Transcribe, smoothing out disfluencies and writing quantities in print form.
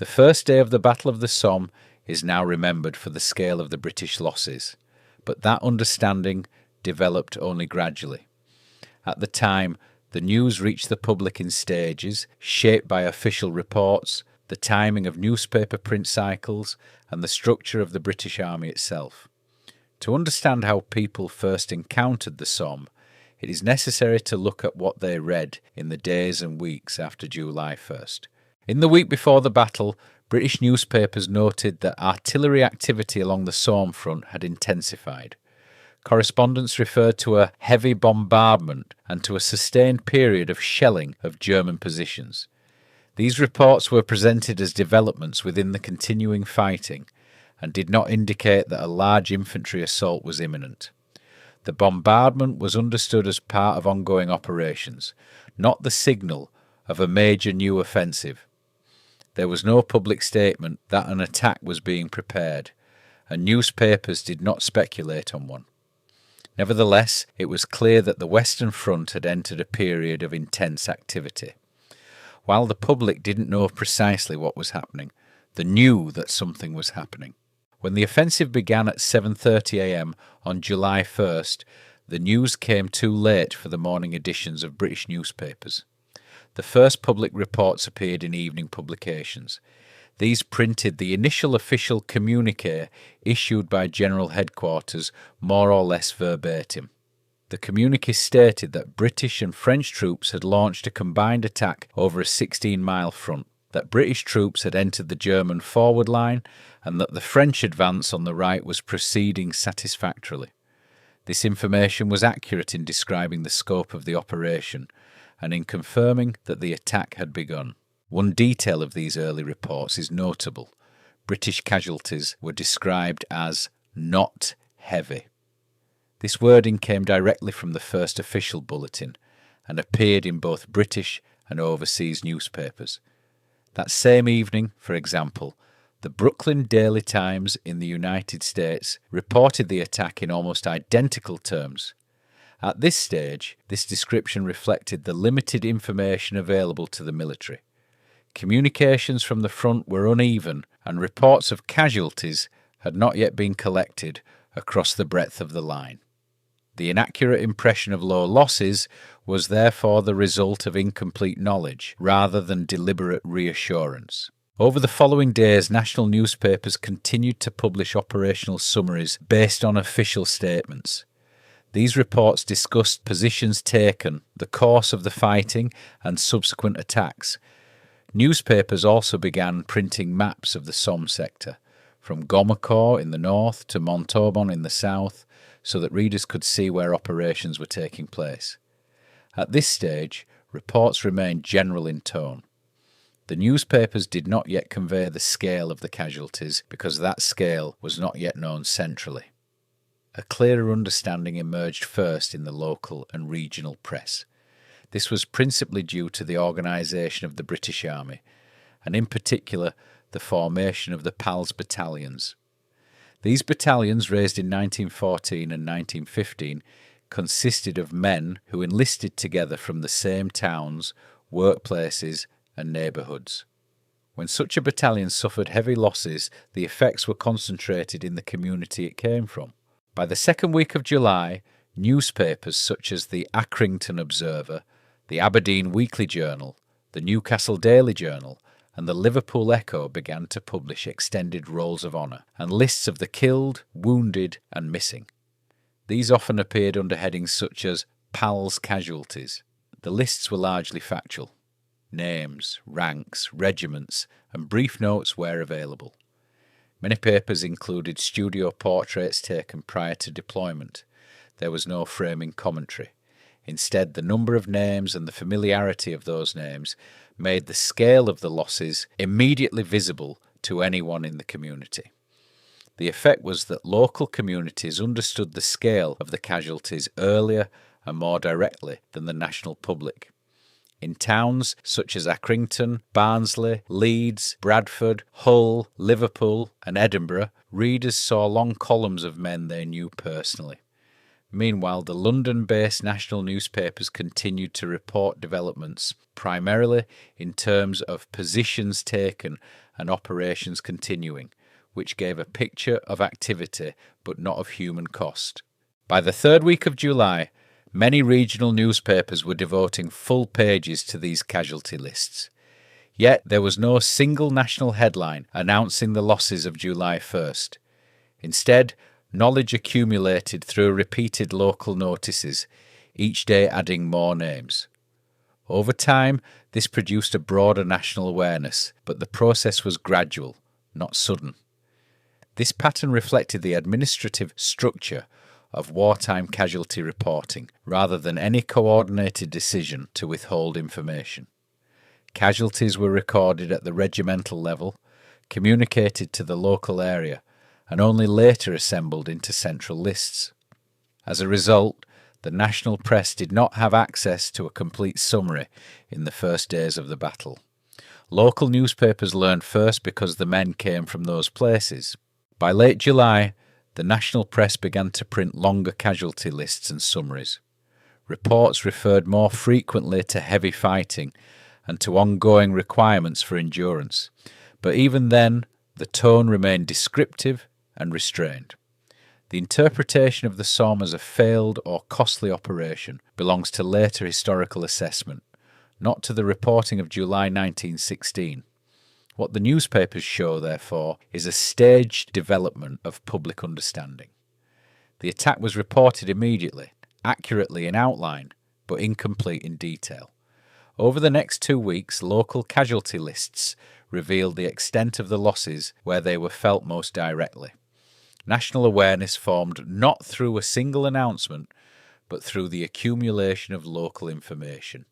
The first day of the Battle of the Somme is now remembered for the scale of the British losses, but that understanding developed only gradually. At the time, the news reached the public in stages, shaped by official reports, the timing of newspaper print cycles, and the structure of the British Army itself. To understand how people first encountered the Somme, it is necessary to look at what they read in the days and weeks after July 1st. In the week before the battle, British newspapers noted that artillery activity along the Somme front had intensified. Correspondents referred to a heavy bombardment and to a sustained period of shelling of German positions. These reports were presented as developments within the continuing fighting and did not indicate that a large infantry assault was imminent. The bombardment was understood as part of ongoing operations, not the signal of a major new offensive. There was no public statement that an attack was being prepared, and newspapers did not speculate on one. Nevertheless, it was clear that the Western Front had entered a period of intense activity. While the public didn't know precisely what was happening, they knew that something was happening. When the offensive began at 7:30 a.m. on July 1st, the news came too late for the morning editions of British newspapers. The first public reports appeared in evening publications. These printed the initial official communiqué issued by General Headquarters more or less verbatim. The communiqué stated that British and French troops had launched a combined attack over a 16-mile front, that British troops had entered the German forward line, and that the French advance on the right was proceeding satisfactorily. This information was accurate in describing the scope of the operation and in confirming that the attack had begun. One detail of these early reports is notable. British casualties were described as not heavy. This wording came directly from the first official bulletin and appeared in both British and overseas newspapers. That same evening, for example, the Brooklyn Daily Times in the United States reported the attack in almost identical terms. At this stage, this description reflected the limited information available to the military. Communications from the front were uneven, and reports of casualties had not yet been collected across the breadth of the line. The inaccurate impression of low losses was therefore the result of incomplete knowledge, rather than deliberate reassurance. Over the following days, national newspapers continued to publish operational summaries based on official statements. These reports discussed positions taken, the course of the fighting, and subsequent attacks. Newspapers also began printing maps of the Somme sector, from Gommecourt in the north to Montauban in the south, so that readers could see where operations were taking place. At this stage, reports remained general in tone. The newspapers did not yet convey the scale of the casualties because that scale was not yet known centrally. A clearer understanding emerged first in the local and regional press. This was principally due to the organisation of the British Army, and in particular the formation of the PALS battalions. These battalions, raised in 1914 and 1915, consisted of men who enlisted together from the same towns, workplaces and neighbourhoods. When such a battalion suffered heavy losses, the effects were concentrated in the community it came from. By the second week of July, newspapers such as the Accrington Observer, the Aberdeen Weekly Journal, the Newcastle Daily Journal, and the Liverpool Echo began to publish extended rolls of honour and lists of the killed, wounded and missing. These often appeared under headings such as PALS casualties. The lists were largely factual. Names, ranks, regiments and brief notes where available. Many papers included studio portraits taken prior to deployment. There was no framing commentary. Instead, the number of names and the familiarity of those names made the scale of the losses immediately visible to anyone in the community. The effect was that local communities understood the scale of the casualties earlier and more directly than the national public. In towns such as Accrington, Barnsley, Leeds, Bradford, Hull, Liverpool and Edinburgh, readers saw long columns of men they knew personally. Meanwhile, the London-based national newspapers continued to report developments, primarily in terms of positions taken and operations continuing, which gave a picture of activity but not of human cost. By the third week of July, many regional newspapers were devoting full pages to these casualty lists. Yet there was no single national headline announcing the losses of July 1st. Instead, knowledge accumulated through repeated local notices, each day adding more names. Over time, this produced a broader national awareness, but the process was gradual, not sudden. This pattern reflected the administrative structure of wartime casualty reporting, rather than any coordinated decision to withhold information. Casualties were recorded at the regimental level, communicated to the local area, and only later assembled into central lists. As a result, the national press did not have access to a complete summary in the first days of the battle. Local newspapers learned first because the men came from those places. By late July, the national press began to print longer casualty lists and summaries. Reports referred more frequently to heavy fighting and to ongoing requirements for endurance, but even then, the tone remained descriptive and restrained. The interpretation of the Somme as a failed or costly operation belongs to later historical assessment, not to the reporting of July 1916. What the newspapers show, therefore, is a staged development of public understanding. The attack was reported immediately, accurately in outline, but incomplete in detail. Over the next 2 weeks, local casualty lists revealed the extent of the losses where they were felt most directly. National awareness formed not through a single announcement, but through the accumulation of local information.